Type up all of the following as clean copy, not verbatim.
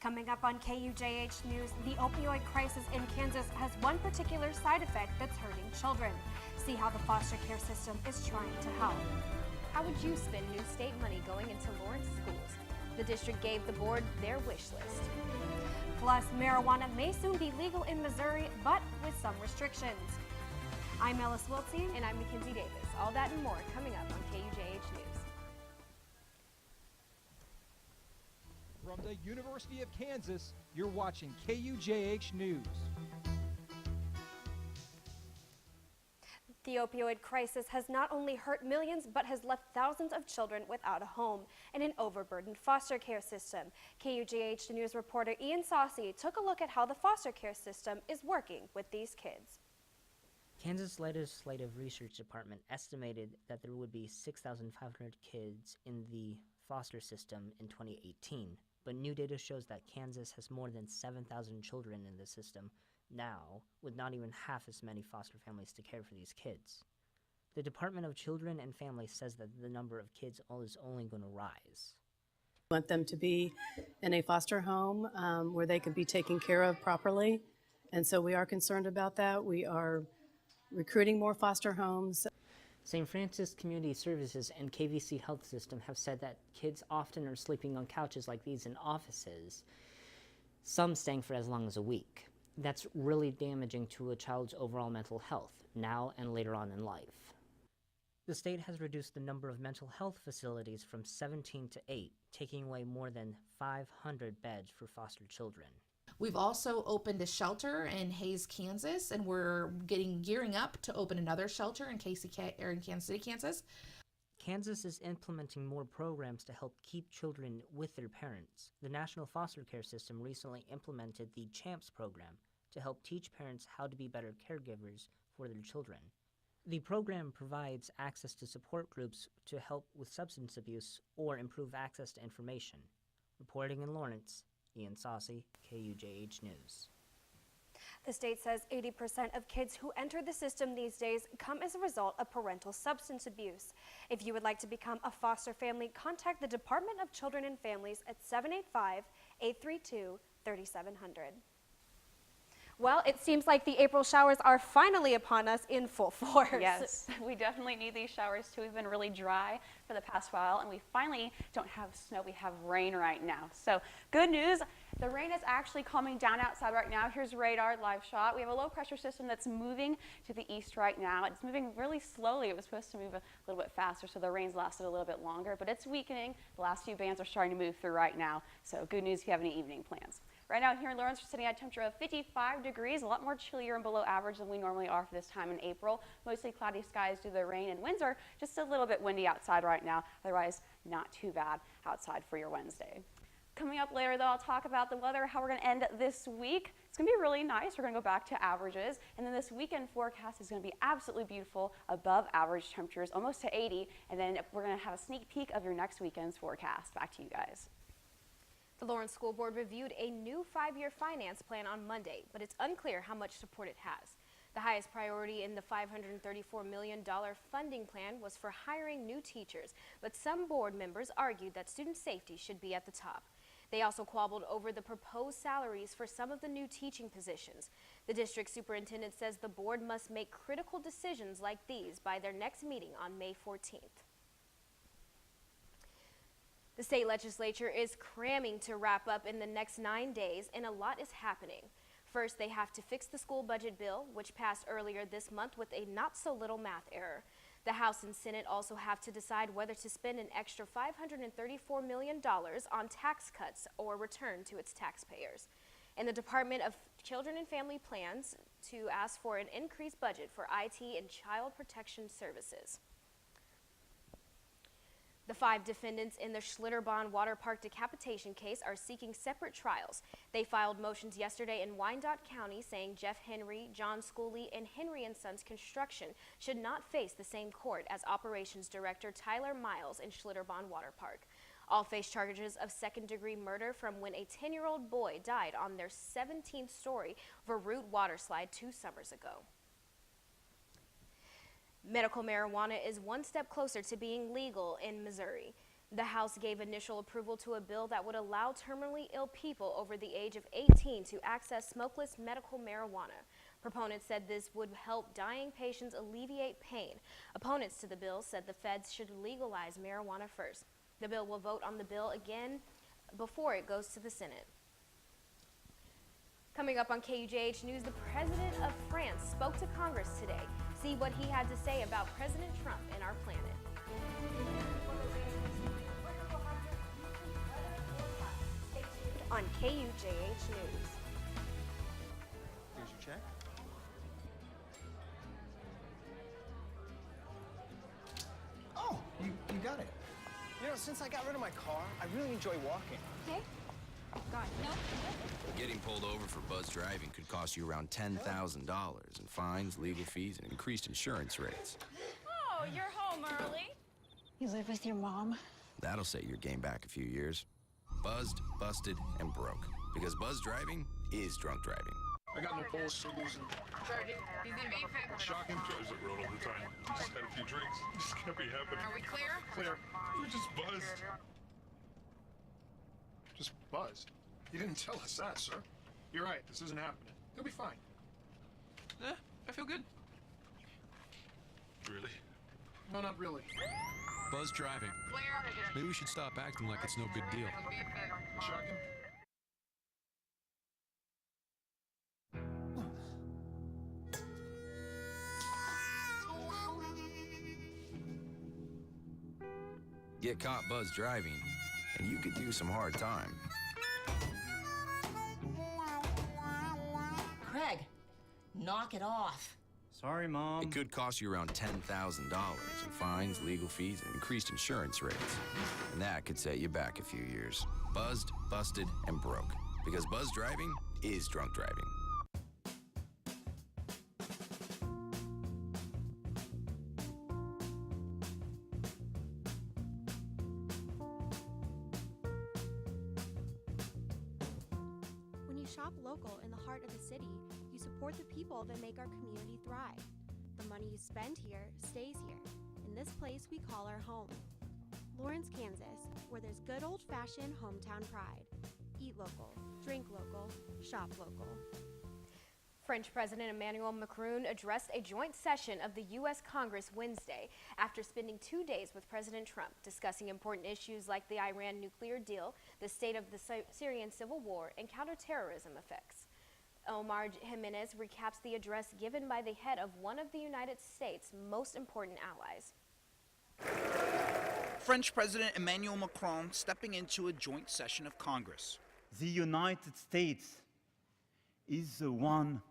Coming up on KUJH News, the opioid crisis in Kansas has one particular side effect that's hurting children. See how the foster care system is trying to help. How would you spend new state money going into Lawrence schools? The district gave the board their wish list. Plus, marijuana may soon be legal in Missouri, but with some restrictions. I'm Ellis Wiltsey. And I'm Mackenzie Davis. All that and more coming up on KUJH News. From the University of Kansas, you're watching KUJH News. The opioid crisis has not only hurt millions, but has left thousands of children without a home and an overburdened foster care system. KUJH News reporter Ian Saucy took a look at how the foster care system is working with these kids. Kansas Legislative Research Department estimated that there would be 6,500 kids in the foster system in 2018. But new data shows that Kansas has more than 7,000 children in the system now, with not even half as many foster families to care for these kids. The Department of Children and Families says that the number of kids is only going to rise. We want them to be in a foster home where they can be taken care of properly, and so we are concerned about that. We are recruiting more foster homes. St. Francis Community Services and KVC Health System have said that kids often are sleeping on couches like these in offices, some staying for as long as a week. That's really damaging to a child's overall mental health, now and later on in life. The state has reduced the number of mental health facilities from 17 to 8, taking away more than 500 beds for foster children. We've also opened a shelter in Hays, Kansas, and we're gearing up to open another shelter in Kansas City, Kansas. Kansas is implementing more programs to help keep children with their parents. The National Foster Care System recently implemented the CHAMPS program to help teach parents how to be better caregivers for their children. The program provides access to support groups to help with substance abuse or improve access to information. Reporting in Lawrence, Ian Saucy, KUJH News. The state says 80% of kids who enter the system these days come as a result of parental substance abuse. If you would like to become a foster family, contact the Department of Children and Families at 785-832-3700. Well, it seems like the April showers are finally upon us in full force. Yes, we definitely need these showers too. We've been really dry for the past while, and we finally don't have snow, we have rain right now. So good news, the rain is actually calming down outside right now. Here's radar live shot. We have a low pressure system that's moving to the east right now. It's moving really slowly. It was supposed to move a little bit faster, so the rain's lasted a little bit longer, but it's weakening. The last few bands are starting to move through right now. So good news if you have any evening plans. Right now here in Lawrence, we're sitting at a temperature of 55 degrees, a lot more chillier and below average than we normally are for this time in April. Mostly cloudy skies due to the rain, and winds are just a little bit windy outside right now. Otherwise, not too bad outside for your Wednesday. Coming up later, though, I'll talk about the weather, how we're going to end this week. It's going to be really nice. We're going to go back to averages. And then this weekend forecast is going to be absolutely beautiful, above average temperatures, almost to 80. And then we're going to have a sneak peek of your next weekend's forecast. Back to you guys. The Lawrence School Board reviewed a new 5-year finance plan on Monday, but it's unclear how much support it has. The highest priority in the $534 million funding plan was for hiring new teachers, but some board members argued that student safety should be at the top. They also quabbled over the proposed salaries for some of the new teaching positions. The district superintendent says the board must make critical decisions like these by their next meeting on May 14th. The state legislature is cramming to wrap up in the next 9 days, and a lot is happening. First, they have to fix the school budget bill, which passed earlier this month with a not-so-little math error. The House and Senate also have to decide whether to spend an extra $534 million on tax cuts or return to its taxpayers. And the Department of Children and Family plans to ask for an increased budget for IT and child protection services. The 5 defendants in the Schlitterbahn Water Park decapitation case are seeking separate trials. They filed motions yesterday in Wyandotte County saying Jeff Henry, John Schooley, and Henry & Sons Construction should not face the same court as Operations Director Tyler Miles in Schlitterbahn Water Park. All face charges of second-degree murder from when a 10-year-old boy died on their 17th story Verroot water slide 2 summers ago. Medical marijuana is one step closer to being legal in Missouri. The House gave initial approval to a bill that would allow terminally ill people over the age of 18 to access smokeless medical marijuana. Proponents said this would help dying patients alleviate pain. Opponents to the bill said the feds should legalize marijuana first. The bill will vote on the bill again before it goes to the Senate. Coming up on KUJH News, the president of France spoke to Congress today. See what he had to say about President Trump and our planet. Stay tuned on KUJH News. Here's your check. Oh, you got it. You know, since I got rid of my car, I really enjoy walking. Okay. Got it. No. Getting pulled over for buzz driving could cost you around $10,000 in fines, legal fees, and increased insurance rates. Oh, you're home early. You live with your mom? That'll set your game back a few years. Buzzed, busted, and broke. Because buzz driving is drunk driving. I got no pulse for losing. Shocking. Drives it road all the time. Just had a few drinks. Just can't be happening. Are we clear? Clear. We're just buzzed. Just buzzed? You didn't tell us that, sir. You're right. This isn't happening. You'll be fine. I feel good. Really? No, not really. Buzz driving. Maybe we should stop acting like it's no big deal. Shocking. Get caught buzz driving, and you could do some hard time. Craig, knock it off. Sorry, Mom. It could cost you around $10,000 in fines, legal fees, and increased insurance rates. And that could set you back a few years. Buzzed, busted, and broke. Because buzz driving is drunk driving. When you shop local in the heart of the city, you support the people that make our community thrive. The money you spend here stays here, in this place we call our home. Lawrence, Kansas, where there's good old-fashioned hometown pride. Eat local, drink local, shop local. French President Emmanuel Macron addressed a joint session of the U.S. Congress Wednesday after spending 2 days with President Trump, discussing important issues like the Iran nuclear deal, the state of the Syrian civil war, and counterterrorism effects. Omar Jimenez recaps the address given by the head of one of the United States' most important allies. French President Emmanuel Macron stepping into a joint session of Congress. The United States is the one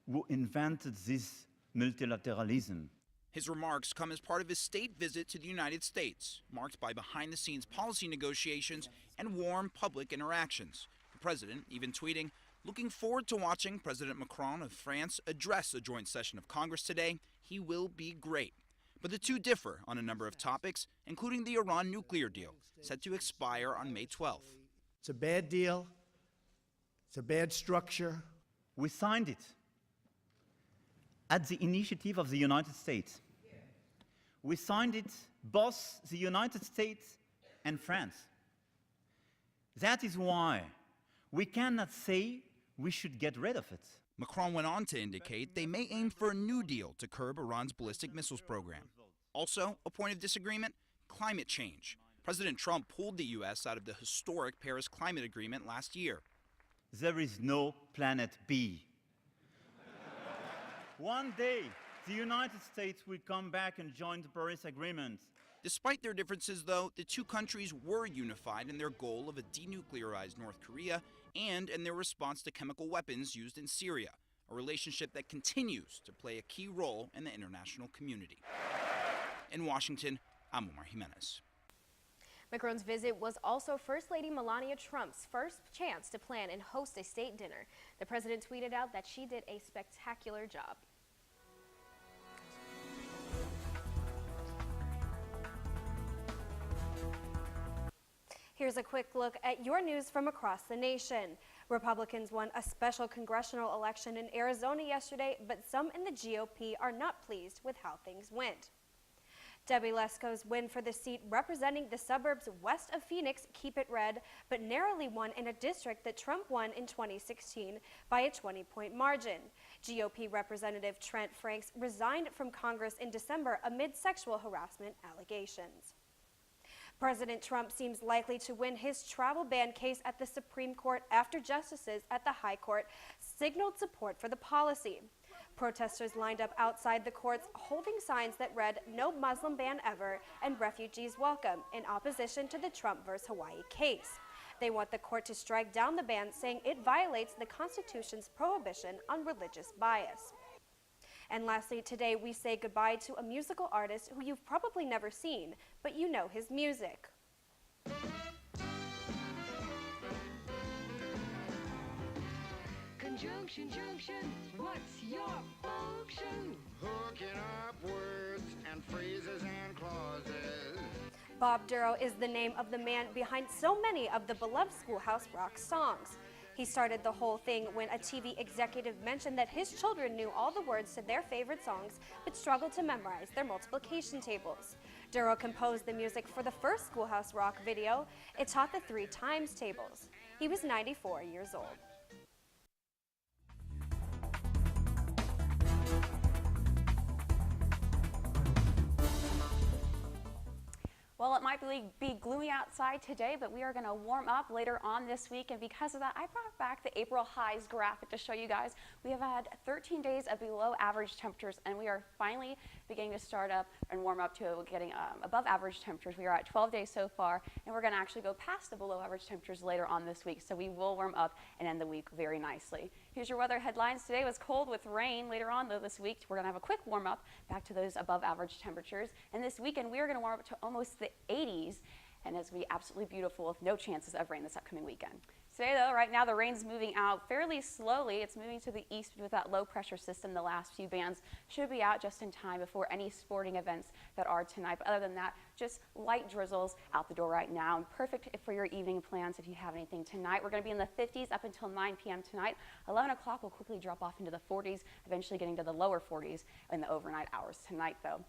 who invented this multilateralism. His remarks come as part of his state visit to the United States, marked by behind-the-scenes policy negotiations and warm public interactions. The president even tweeting, "Looking forward to watching President Macron of France address a joint session of Congress today. He will be great." But the two differ on a number of topics, including the Iran nuclear deal, set to expire on May 12th. It's a bad deal. It's a bad structure. We signed it at the initiative of the United States. We signed it both the United States and France. That is why we cannot say we should get rid of it. Macron went on to indicate they may aim for a new deal to curb Iran's ballistic missiles program. Also, a point of disagreement, climate change. President Trump pulled the U.S. out of the historic Paris Climate Agreement last year. There is no planet B. One day, the United States will come back and join the Paris Agreement. Despite their differences, though, the two countries were unified in their goal of a denuclearized North Korea and in their response to chemical weapons used in Syria, a relationship that continues to play a key role in the international community. In Washington, I'm Omar Jimenez. Macron's visit was also First Lady Melania Trump's first chance to plan and host a state dinner. The president tweeted out that she did a spectacular job. Here's a quick look at your news from across the nation. Republicans won a special congressional election in Arizona yesterday, but some in the GOP are not pleased with how things went. Debbie Lesko's win for the seat representing the suburbs west of Phoenix keep it red, but narrowly won in a district that Trump won in 2016 by a 20-point margin. GOP Representative Trent Franks resigned from Congress in December amid sexual harassment allegations. President Trump seems likely to win his travel ban case at the Supreme Court after justices at the High Court signaled support for the policy. Protesters lined up outside the courts holding signs that read "No Muslim ban ever" and "Refugees welcome" in opposition to the Trump vs. Hawaii case. They want the court to strike down the ban, saying it violates the Constitution's prohibition on religious bias. And lastly, today we say goodbye to a musical artist who you've probably never seen, but you know his music. Conjunction, junction, what's your function? Hooking up words and phrases and clauses. Bob Duro is the name of the man behind so many of the beloved Schoolhouse Rock songs. He started the whole thing when a TV executive mentioned that his children knew all the words to their favorite songs but struggled to memorize their multiplication tables. Duro composed the music for the first Schoolhouse Rock video. It taught the 3 times tables. He was 94 years old. Well, it might be gloomy outside today, but we are going to warm up later on this week, and because of that, I brought back the April highs graphic to show you guys. We have had 13 days of below average temperatures, and we are finally beginning to start up and warm up to getting above average temperatures. We are at 12 days so far, and we're going to actually go past the below average temperatures later on this week, so we will warm up and end the week very nicely. Here's your weather headlines. Today was cold with rain. Later on, though, this week, we're going to have a quick warm up back to those above average temperatures, and this weekend, we are going to warm up to almost the 80s, and it's going to be absolutely beautiful with no chances of rain this upcoming weekend. Today, though, right now the rain's moving out fairly slowly. It's moving to the east with that low pressure system. The last few bands should be out just in time before any sporting events that are tonight. But other than that, just light drizzles out the door right now, and perfect for your evening plans if you have anything tonight. We're going to be in the 50s up until 9 p.m. tonight. 11 o'clock will quickly drop off into the 40s, eventually getting to the lower 40s in the overnight hours tonight, though.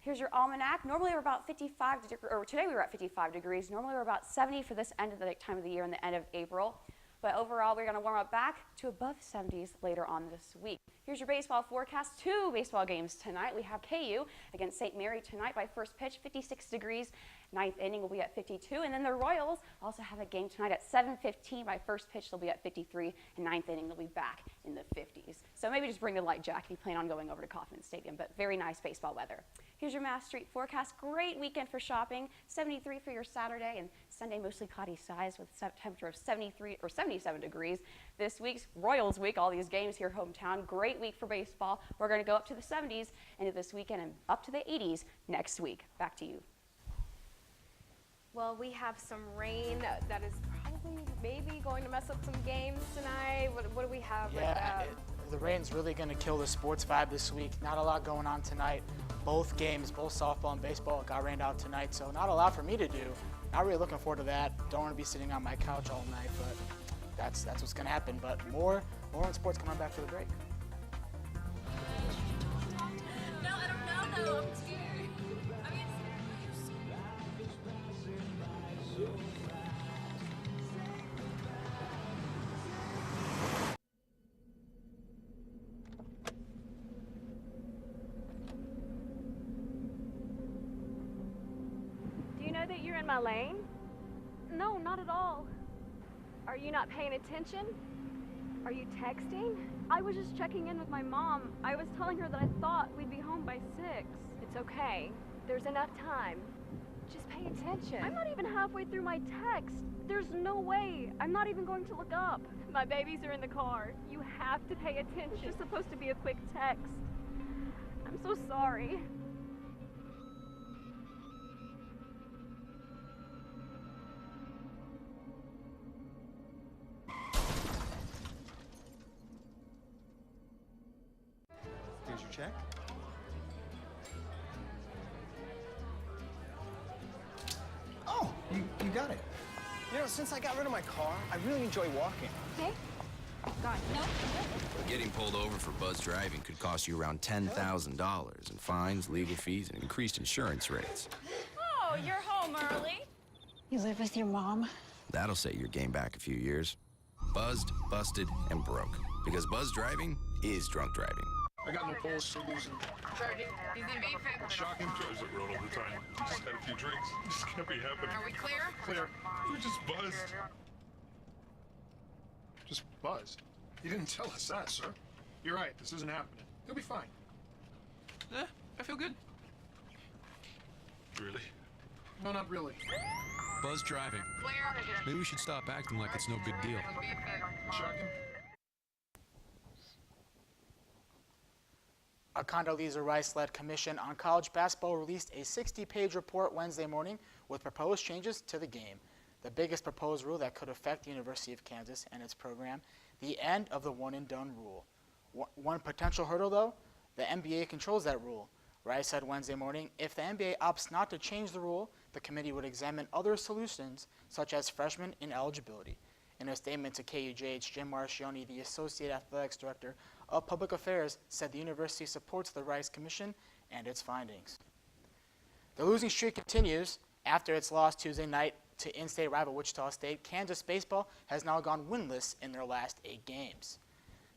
Here's your almanac. Normally we're about 55 degrees, or today we were at 55 degrees. Normally we're about 70 for this end of the time of the year and the end of April. But overall, we're going to warm up back to above 70s later on this week. Here's your baseball forecast. 2 baseball games tonight. We have KU against St. Mary tonight by first pitch, 56 degrees. 9th inning will be at 52. And then the Royals also have a game tonight at 7:15 by first pitch. They'll be at 53. And 9th inning, they'll be back in the 50s. So maybe just bring a light jacket if you plan on going over to Kauffman Stadium. But very nice baseball weather. Here's your Mass Street forecast. Great weekend for shopping. 73 for your Saturday, and Sunday mostly cloudy skies with a temperature of 73 or 77 degrees. This week's Royals week, all these games here hometown. Great week for baseball. We're going to go up to the 70s into this weekend and up to the 80s next week. Back to you. Well, we have some rain that is probably maybe going to mess up some games tonight. What do we have? The rain's really going to kill the sports vibe this week. Not a lot going on tonight. Both games, both softball and baseball, got rained out tonight, so not a lot for me to do. Not really looking forward to that. Don't want to be sitting on my couch all night, but that's what's going to happen. But more on sports coming back for the break. No, I don't know, though. I'm scared. That you're in my lane? No, not at all. Are you not paying attention? Are you texting? I was just checking in with my mom. I was telling her that I thought we'd be home by 6. It's okay. There's enough time. Just pay attention. I'm not even halfway through my text. There's no way. I'm not even going to look up. My babies are in the car. You have to pay attention. It's just supposed to be a quick text. I'm so sorry. Here's your check. Oh, you got it. You know, since I got rid of my car, I really enjoy walking. Hey, God, no. Getting pulled over for buzz driving could cost you around $10,000 in fines, legal fees, and increased insurance rates. Oh, you're home early. You live with your mom? That'll set your game back a few years. Buzzed, busted, and broke. Because buzz driving is drunk driving. I got no pulse for losing. He's in beefing. Shocking. Drives it road all the time. Just had a few drinks. This can't be happening. Are we clear? Clear. We're just buzzed. Just buzzed. You didn't tell us that, sir. You're right. This isn't happening. He'll be fine. I feel good. Really? No, not really. Buzz driving. Clear. Maybe we should stop acting like it's no big deal. Shocking. A Condoleezza Rice-led commission on college basketball released a 60-page report Wednesday morning with proposed changes to the game. The biggest proposed rule that could affect the University of Kansas and its program, the end of the one-and-done rule. One potential hurdle, though, the NBA controls that rule. Rice said Wednesday morning, if the NBA opts not to change the rule, the committee would examine other solutions, such as freshman ineligibility. In a statement to KUJH, Jim Marchioni, the Associate Athletics Director of Public Affairs, said the university supports the Rice Commission and its findings. The losing streak continues. After its loss Tuesday night to in-state rival Wichita State, Kansas baseball has now gone winless in their last 8 games.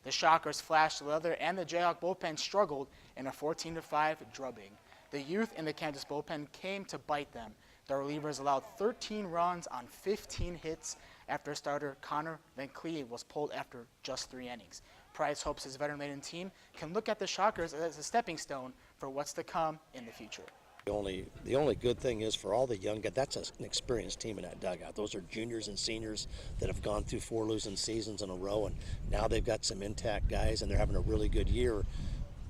The Shockers flashed leather and the Jayhawk bullpen struggled in a 14-5 drubbing. The youth in the Kansas bullpen came to bite them. The relievers allowed 13 runs on 15 hits after starter Connor Van Cleve was pulled after just 3 innings. Price hopes his veteran-laden team can look at the Shockers as a stepping stone for what's to come in the future. The only good thing is for all the young guys, that's an experienced team in that dugout. Those are juniors and seniors that have gone through 4 losing seasons in a row, and now they've got some intact guys, and they're having a really good year,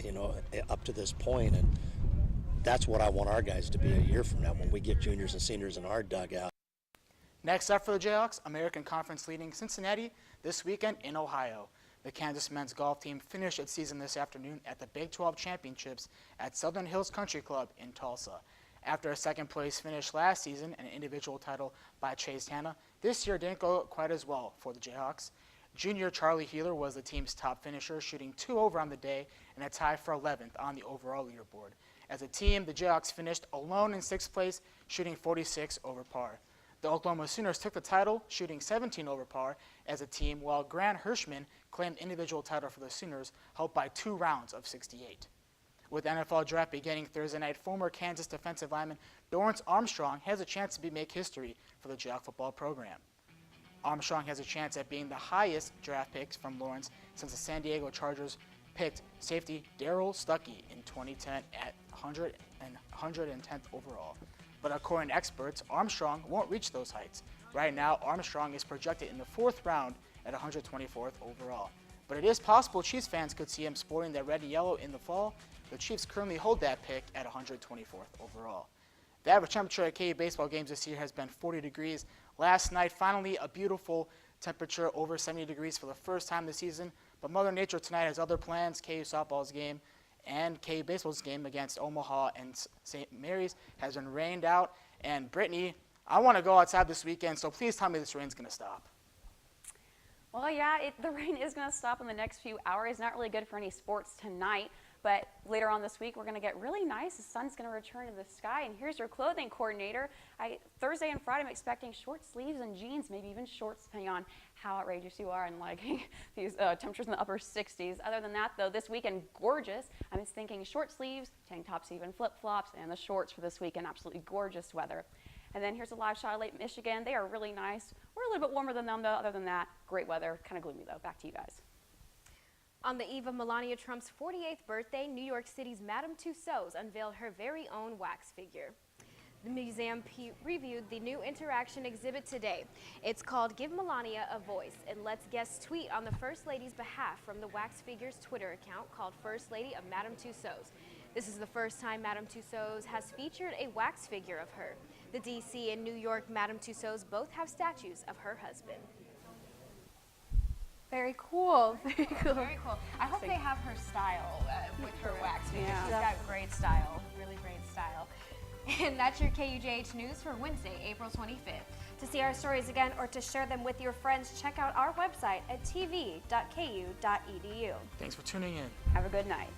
you know, up to this point. And that's what I want our guys to be a year from now when we get juniors and seniors in our dugout. Next up for the Jayhawks, American Conference leading Cincinnati this weekend in Ohio. The Kansas men's golf team finished its season this afternoon at the Big 12 Championships at Southern Hills Country Club in Tulsa. After a second-place finish last season and an individual title by Chase Hanna, this year didn't go quite as well for the Jayhawks. Junior Charlie Healer was the team's top finisher, shooting 2 over on the day and a tie for 11th on the overall leaderboard. As a team, the Jayhawks finished alone in 6th place, shooting 46 over par. The Oklahoma Sooners took the title, shooting 17 over par as a team, while Grant Hirschman claimed individual title for the Sooners, helped by 2 rounds of 68. With the NFL draft beginning Thursday night, former Kansas defensive lineman Dorrance Armstrong has a chance to make history for the Jayhawk football program. Armstrong has a chance at being the highest draft picks from Lawrence since the San Diego Chargers picked safety Darryl Stuckey in 2010 at 110th overall. But according to experts, Armstrong won't reach those heights. Right now, Armstrong is projected in the 4th round at 124th overall. But it is possible Chiefs fans could see him sporting that red and yellow in the fall. The Chiefs currently hold that pick at 124th overall. The average temperature at KU baseball games this year has been 40 degrees. Last night, finally a beautiful temperature over 70 degrees for the first time this season. But Mother Nature tonight has other plans. KU softball's game and KU baseball's game against Omaha and St. Mary's has been rained out. And Brittany, I want to go outside this weekend, so please tell me this rain's going to stop. Well, yeah, the rain is going to stop in the next few hours. Not really good for any sports tonight, but later on this week we're going to get really nice. The sun's going to return to the sky, and here's your clothing coordinator. Thursday and Friday I'm expecting short sleeves and jeans, maybe even shorts, depending on how outrageous you are and liking these temperatures in the upper 60s. Other than that, though, this weekend, gorgeous. I'm just thinking short sleeves, tank tops, even flip-flops, and the shorts for this weekend. Absolutely gorgeous weather. And then here's a live shot of Lake Michigan. They are really nice. We're a little bit warmer than them, though. Other than that, great weather. Kind of gloomy, though. Back to you guys. On the eve of Melania Trump's 48th birthday, New York City's Madame Tussauds unveiled her very own wax figure. The museum reviewed the new interaction exhibit today. It's called Give Melania a Voice, and lets guests tweet on the First Lady's behalf from the wax figure's Twitter account called First Lady of Madame Tussauds. This is the first time Madame Tussauds has featured a wax figure of her. The D.C. and New York Madame Tussauds both have statues of her husband. Very cool. Very cool. Very cool. I hope they have her style with her wax because Yeah. she's got great style, really great style. And that's your KUJH News for Wednesday, April 25th. To see our stories again or to share them with your friends, check out our website at tv.ku.edu. Thanks for tuning in. Have a good night.